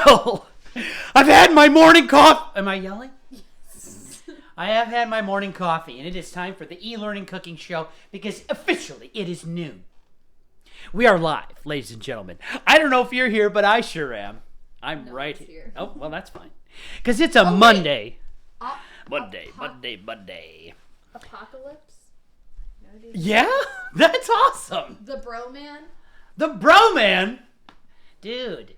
Well, I've had my morning coffee. Am I yelling? Yes. I have had my morning coffee, and it is time for the e-learning cooking show because officially it is noon. We are live, ladies and gentlemen. I don't know if you're here, but I sure am. I'm right here. Oh, well, that's fine. Because it's a Monday. Monday. Apocalypse? No, yeah? That's awesome. The Bro-Man? The Bro-Man? Dude.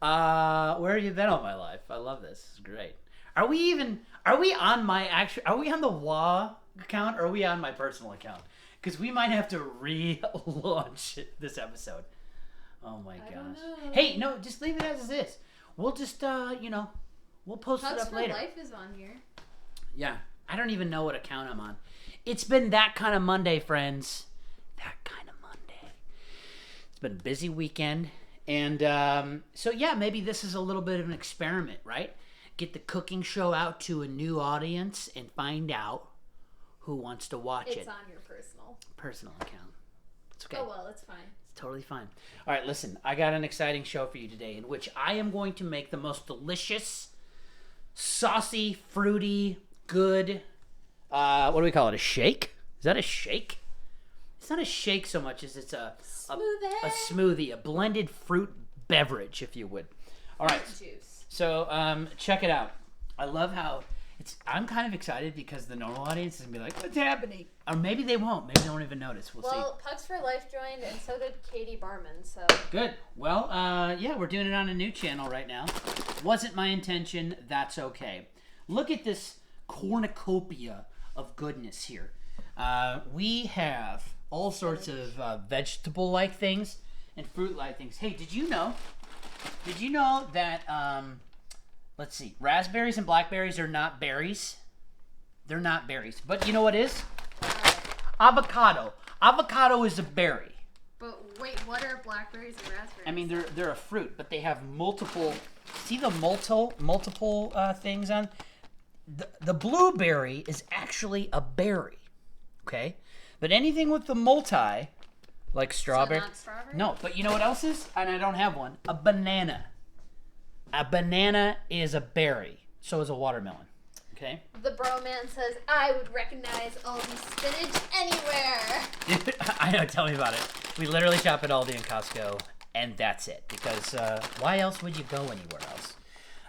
Where have you been all my life? I love this. It's great. Are we on the WA account or are we on my personal account? Because we might have to relaunch this episode. Oh my gosh. Hey, no, just leave it as it is. We'll just, we'll post it up later. Life is on here. Yeah. I don't even know what account I'm on. It's been that kind of Monday, friends. That kind of Monday. It's been a busy weekend. And so, yeah, maybe this is a little bit of an experiment, right? Get the cooking show out to a new audience and find out who wants to watch it. It's on your personal account. It's okay. Oh, well, it's fine. It's totally fine. All right, listen, I got an exciting show for you today in which I am going to make the most delicious, saucy, fruity, good, what do we call it, a shake? Is that a shake? It's not a shake so much as it's a smoothie, a blended fruit beverage, if you would. All right. Juice. So check it out. I love how I'm kind of excited because the normal audience is going to be like, what's happening? Or maybe they won't. Maybe they won't even notice. We'll see. Well, Pucks for Life joined, and so did Katie Barman, so. Good. Well, yeah, we're doing it on a new channel right now. Wasn't my intention. That's okay. Look at this cornucopia of goodness here. We have all sorts of vegetable-like things and fruit-like things. Hey, did you know that, let's see, raspberries and blackberries are not berries? They're not berries. But you know what is? Avocado. Avocado is a berry. But wait, what are blackberries and raspberries? I mean, they're a fruit, but they have multiple, see the multiple things on? The blueberry is actually a berry, okay? But anything with the multi, like strawberry. So not strawberry? No, but you know what else is? And I don't have one. A banana. A banana is a berry. So is a watermelon, okay? The Bro-Man says, I would recognize Aldi spinach anywhere. I know, tell me about it. We literally shop at Aldi and Costco, and that's it. Because why else would you go anywhere else?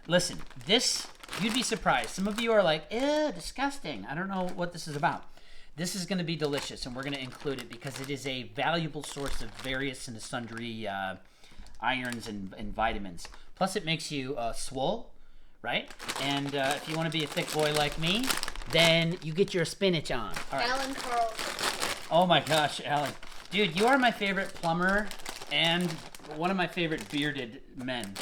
Listen, this, you'd be surprised. Some of you are like, ew, disgusting. I don't know what this is about. This is going to be delicious, and we're going to include it because it is a valuable source of various and sundry irons and vitamins. Plus, it makes you swole, right? And if you want to be a thick boy like me, then you get your spinach on. All right. Alan Carlson. Oh my gosh, Alan. Dude, you are my favorite plumber and one of my favorite bearded men.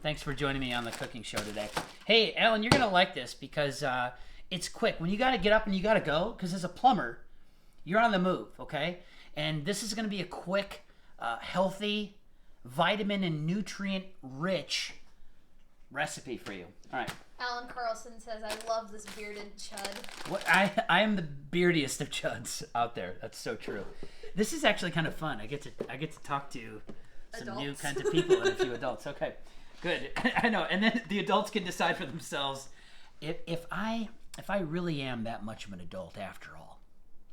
Thanks for joining me on the cooking show today. Hey, Alan, you're going to like this because it's quick. When you got to get up and you got to go, because as a plumber, you're on the move, okay? And this is going to be a quick, healthy, vitamin and nutrient-rich recipe for you. All right. Alan Carlson says, I love this bearded chud. What I am the beardiest of chuds out there. That's so true. This is actually kind of fun. I get to talk to some Adults. new kinds of people and a few adults. Okay, good. I know. And then the adults can decide for themselves if I really am that much of an adult after all.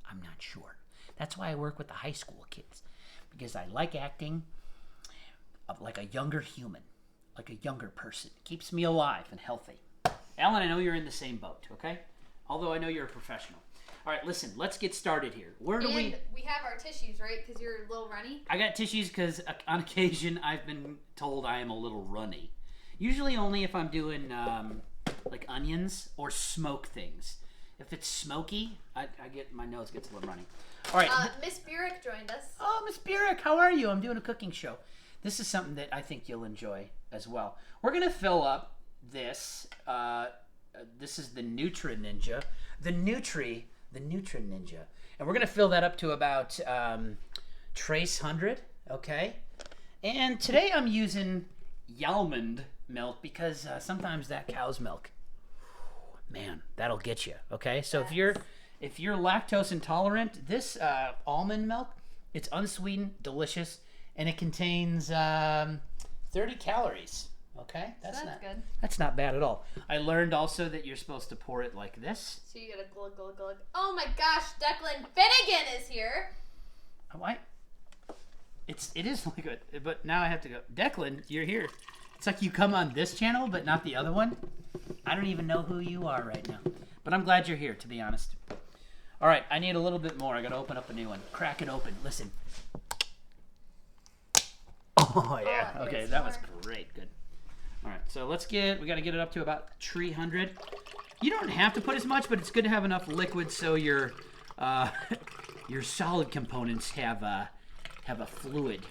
I'm not sure. That's why I work with the high school kids, because I like acting like a younger human, like a younger person. It keeps me alive and healthy. Alan, I know you're in the same boat, okay? Although I know you're a professional. All right, listen, let's get started here. We have our tissues, right? Because you're a little runny. I got tissues because on occasion I've been told I am a little runny. Usually only if I'm doing like onions or smoke things. If it's smoky, my nose gets a little runny. All right. Miss Burek joined us. Oh, Miss Burek, how are you? I'm doing a cooking show. This is something that I think you'll enjoy as well. We're going to fill up this. This is the Nutri Ninja. The Nutri Ninja. And we're going to fill that up to about trace 100, okay? And today I'm using almond milk because sometimes that cow's milk, man, that'll get you, okay? So if you're lactose intolerant, this almond milk, it's unsweetened, delicious, and it contains 30 calories, Okay, That's good. That's not bad at all. I learned also that you're supposed to pour it like this. So you gotta glug, glug, glug. Oh my gosh, Declan Finnegan is here. Why? It is like a, but now I have to go. Declan, you're here. It's like you come on this channel, but not the other one. I don't even know who you are right now. But I'm glad you're here, to be honest. All right, I need a little bit more. I got to open up a new one. Crack it open. Listen. Oh, yeah. Okay, that was great. Good. All right, so we got to get it up to about 300. You don't have to put as much, but it's good to have enough liquid so your solid components have a fluid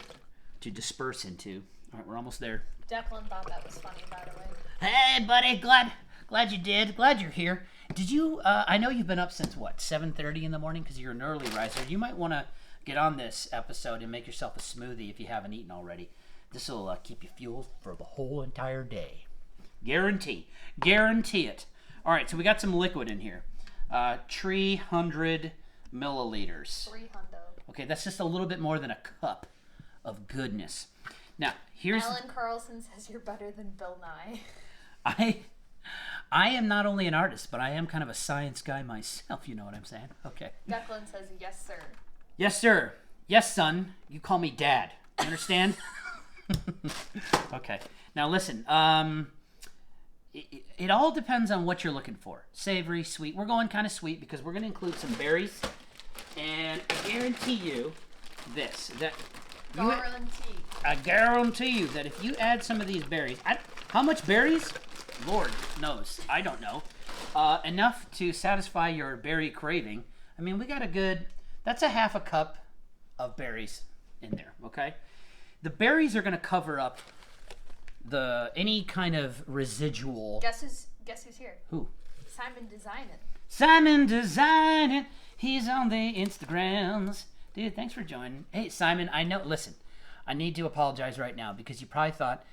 to disperse into. All right, we're almost there. Declan thought that was funny, by the way. Hey, buddy. Glad you did. Glad you're here. Did you? I know you've been up since what, 7:30 in the morning because you're an early riser. You might want to get on this episode and make yourself a smoothie if you haven't eaten already. This will keep you fueled for the whole entire day. Guarantee it. All right, so we got some liquid in here. 300 milliliters. 300. Okay, that's just a little bit more than a cup of goodness. Now, here's... Alan Carlson says you're better than Bill Nye. I am not only an artist, but I am kind of a science guy myself, you know what I'm saying? Okay. Declan says, yes, sir. Yes, sir. Yes, son. You call me dad. You understand? Okay. Now, listen. It all depends on what you're looking for. Savory, sweet. We're going kind of sweet because we're going to include some berries. And I guarantee you this. I guarantee you that if you add some of these berries, how much berries? Lord knows. I don't know. Enough to satisfy your berry craving. I mean, we got that's a half a cup of berries in there, okay? The berries are going to cover up any kind of residual. Guess who's here? Who? Simon Designin'. He's on the Instagrams. Dude, thanks for joining. Hey, Simon, I know. Listen, I need to apologize right now because you probably thought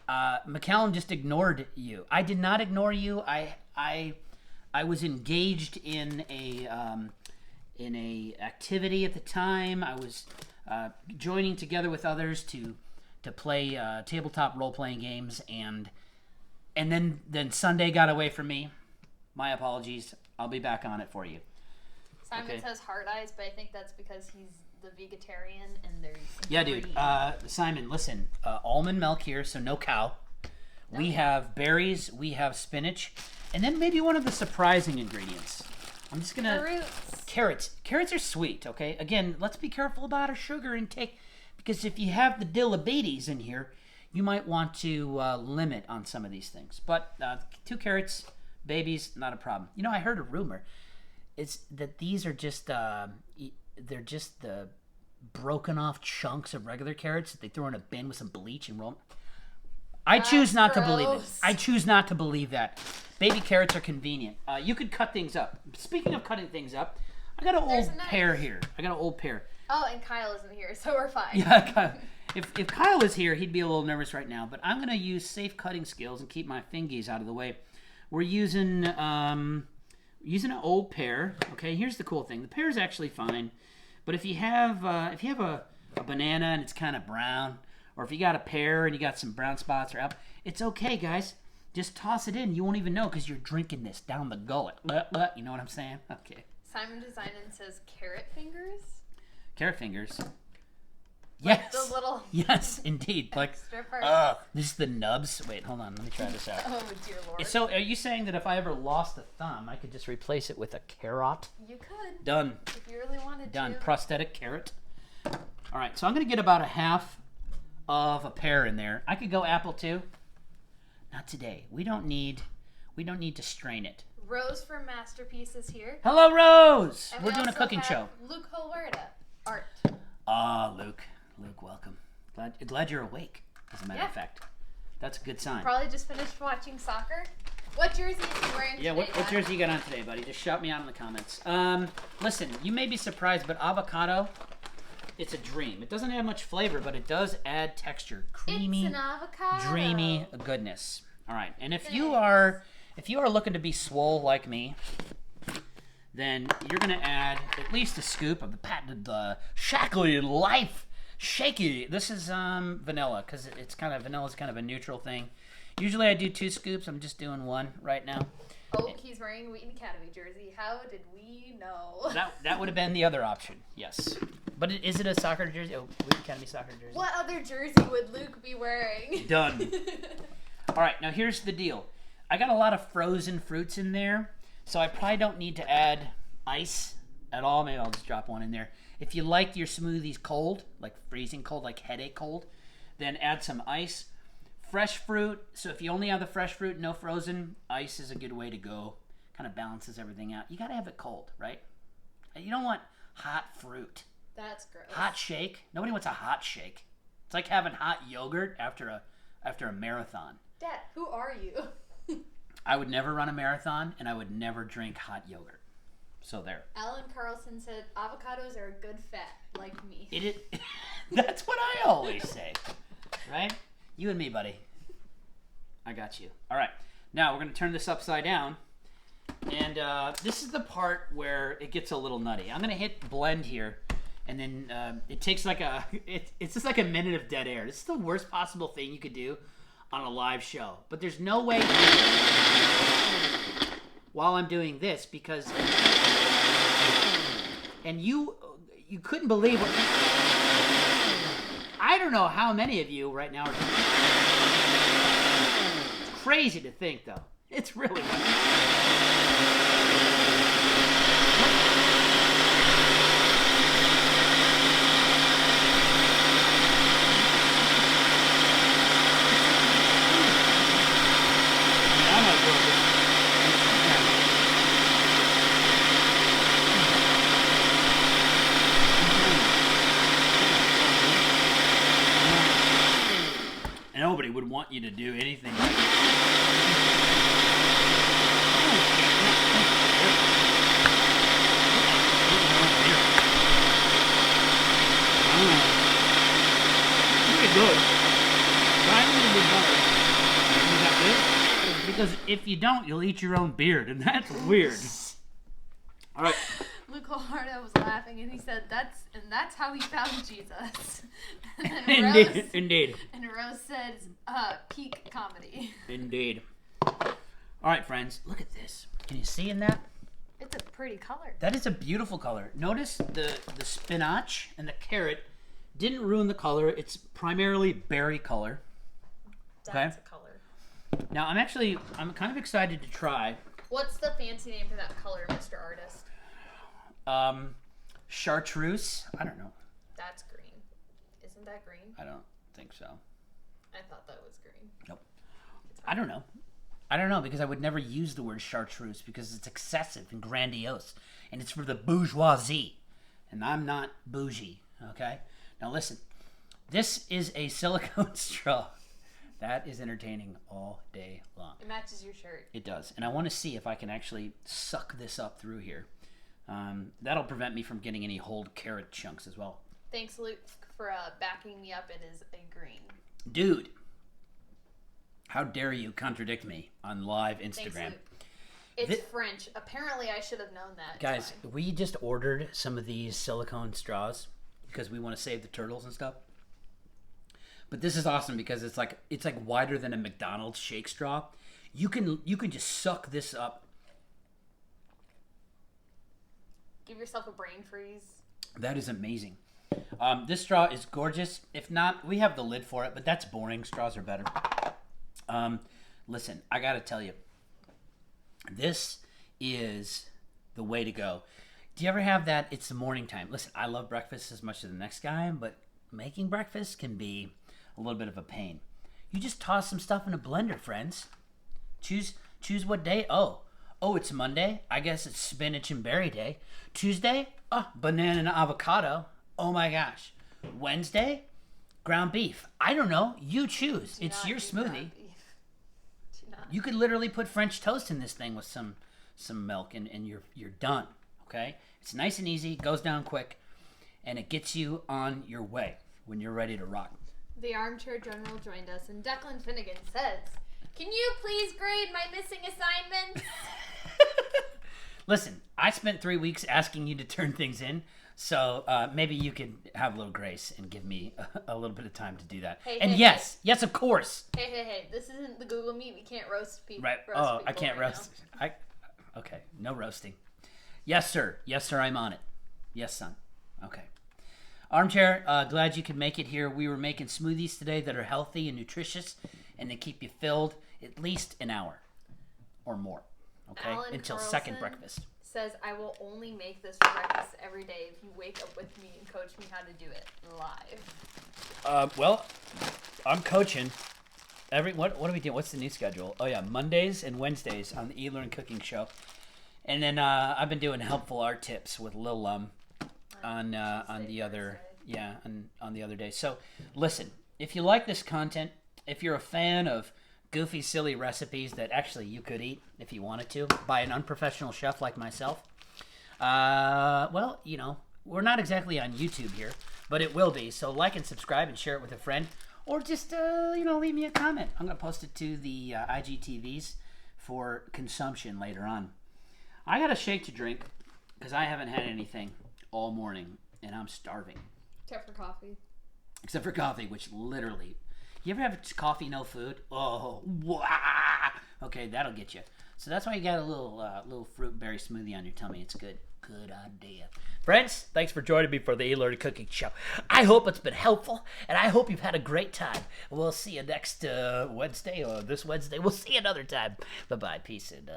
McCallum just ignored you. I did not ignore you. I was engaged in a activity at the time. I was joining together with others to play tabletop role-playing games, and then Sunday got away from me. My apologies. I'll be back on it for you. Simon says hard eyes, but I think that's because he's the vegetarian and there's dude. Simon, listen. Almond milk here, so no cow. We have berries. We have spinach, and then maybe one of the surprising ingredients. I'm just gonna carrots. Carrots are sweet. Okay. Again, let's be careful about our sugar intake because if you have the diabetes in here, you might want to limit on some of these things. But 2 carrots, babies, not a problem. You know, I heard a rumor. It's that these are just they're just the broken off chunks of regular carrots that they throw in a bin with some bleach and roll. I choose not to believe it. I choose not to believe that. Baby carrots are convenient. You could cut things up. Speaking of cutting things up, I got an old pear here. Oh, and Kyle isn't here, so we're fine. Yeah, Kyle. If Kyle was here, he'd be a little nervous right now. But I'm gonna use safe cutting skills and keep my fingies out of the way. We're using an old pear. Okay, here's the cool thing. The pear is actually fine, but if you have a banana and it's kind of brown, or if you got a pear and you got some brown spots or apple, it's okay, guys. Just toss it in. You won't even know because you're drinking this down the gullet. You know what I'm saying? Okay. Simon Designin says carrot fingers. Carrot fingers. Like yes. the little. Yes, indeed. Like, this is the nubs. Wait, hold on. Let me try this out. Oh, dear Lord. So, are you saying that if I ever lost a thumb, I could just replace it with a carrot? You could. Done. If you really wanted to. Done. Prosthetic carrot. All right, so I'm going to get about a half of a pear in there. I could go apple too. Not today. We don't need to strain it. Rose from Masterpiece is here. Hello, Rose. And We're doing a cooking show. Luke Holwerda, art. Luke. Luke, welcome. Glad you're awake, as a matter of fact. That's a good sign. Probably just finished watching soccer. What jersey is he wearing today? What jersey you got on today, buddy? Just shout me out in the comments. Listen, you may be surprised, but avocado, it's a dream. It doesn't have much flavor, but it does add texture. Creamy, it's an avocado. Dreamy goodness. All right, and if you are looking to be swole like me, then you're gonna add at least a scoop of the patented Shackley Life Shaky. This is vanilla because vanilla's kind of a neutral thing. Usually I do 2 scoops. I'm just doing 1 right now. Oh, he's wearing a Wheaton Academy jersey. How did we know? That would have been the other option. Yes. But is it a soccer jersey? Oh, Wheaton Academy soccer jersey. What other jersey would Luke be wearing? Done. All right, now here's the deal. I got a lot of frozen fruits in there, so I probably don't need to add ice at all. Maybe I'll just drop 1 in there. If you like your smoothies cold, like freezing cold, like headache cold, then add some ice. Fresh fruit, so if you only have the fresh fruit, no frozen, ice is a good way to go. Kind of balances everything out. You got to have it cold, right? You don't want hot fruit. That's gross. Hot shake? Nobody wants a hot shake. It's like having hot yogurt after a marathon. Dad, who are you? I would never run a marathon, and I would never drink hot yogurt. So there. Alan Carlson said avocados are a good fat, like me. That's what I always say, right? You and me, buddy. I got you. All right. Now we're going to turn this upside down. And this is the part where it gets a little nutty. I'm going to hit blend here. And then it takes it's just like a minute of dead air. This is the worst possible thing you could do on a live show. But there's no way while I'm doing this because... And you couldn't believe what... I don't know how many of you right now are... It's crazy to think, though. It's really... Nobody would want you to do anything like that. Pretty good. Try a little bit butter. You got this? Because if you don't, you'll eat your own beard, and that's weird. All right. Luke Lombardo was laughing, and he said, "That's how he found Jesus." And then Indeed. And Rose says, "Peak comedy." Indeed. All right, friends, look at this. Can you see in that? It's a pretty color. That is a beautiful color. Notice the spinach and the carrot didn't ruin the color. It's primarily berry color. That's a color. Now, I'm kind of excited to try. What's the fancy name for that color, Mr. Artist? Chartreuse. I don't know. That's green. Isn't that green? I don't think so. I thought that was green. Nope. I don't know because I would never use the word chartreuse because it's excessive and grandiose and it's for the bourgeoisie and I'm not bougie, okay? Now listen, this is a silicone straw. That is entertaining all day long. It matches your shirt. It does. And I want to see if I can actually suck this up through here. That'll prevent me from getting any whole carrot chunks as well. Thanks, Luke, for backing me up. It is a green. Dude, how dare you contradict me on live Instagram? Thanks, Luke. It's French. Apparently, I should have known that. Guys, we just ordered some of these silicone straws because we want to save the turtles and stuff. But this is awesome because it's like wider than a McDonald's shake straw. You can just suck this up. Give yourself a brain freeze. That is amazing. This straw is gorgeous. If not, we have the lid for it, but that's boring. Straws are better. Listen, I gotta tell you, this is the way to go. Do you ever have that? It's the morning time. Listen, I love breakfast as much as the next guy, but making breakfast can be a little bit of a pain. You just toss some stuff in a blender, friends. Choose what day. Oh, it's Monday. I guess it's spinach and berry day. Tuesday, banana and avocado. Oh my gosh. Wednesday, ground beef. I don't know. You choose. It's your smoothie. You could literally put French toast in this thing with some milk and you're done. Okay? It's nice and easy, goes down quick, and it gets you on your way when you're ready to rock. The Armchair General joined us, and Declan Finnegan says, "Can you please grade my missing assignments?" Listen, I spent 3 weeks asking you to turn things in. So maybe you could have a little grace and give me a little bit of time to do that. Hey, and hey, yes, yes, of course. Hey! This isn't the Google Meet. We can't roast people. Right. I can't roast. Okay, no roasting. Yes, sir. Yes, sir. I'm on it. Yes, son. Okay. Armchair. Glad you could make it here. We were making smoothies today that are healthy and nutritious, and they keep you filled at least an hour or more. Okay, Alan until Carlson second breakfast. Says I will only make this for breakfast every day if you wake up with me and coach me how to do it live. Well, I'm coaching. What are we doing? What's the new schedule? Oh yeah, Mondays and Wednesdays on the eLearn Cooking Show, and then I've been doing helpful art tips with Lil on the other on the other day. So listen, if you like this content, if you're a fan of goofy, silly recipes that actually you could eat if you wanted to by an unprofessional chef like myself, well, you know, we're not exactly on YouTube here, but it will be. So like and subscribe and share it with a friend, or just leave me a comment. I'm gonna post it to the IGTVs for consumption later on. I got a shake to drink because I haven't had anything all morning and I'm starving. Except for coffee. Except for coffee, which literally, you ever have coffee, no food? Oh, wah! Okay, that'll get you. So that's why you got a little fruit berry smoothie on your tummy. It's good. Good idea. Friends, thanks for joining me for the eLearn Cooking Show. I hope it's been helpful, and I hope you've had a great time. We'll see you next Wednesday, or this Wednesday. We'll see you another time. Bye-bye. Peace, and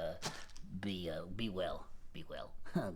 be well. Be well. Oh, God.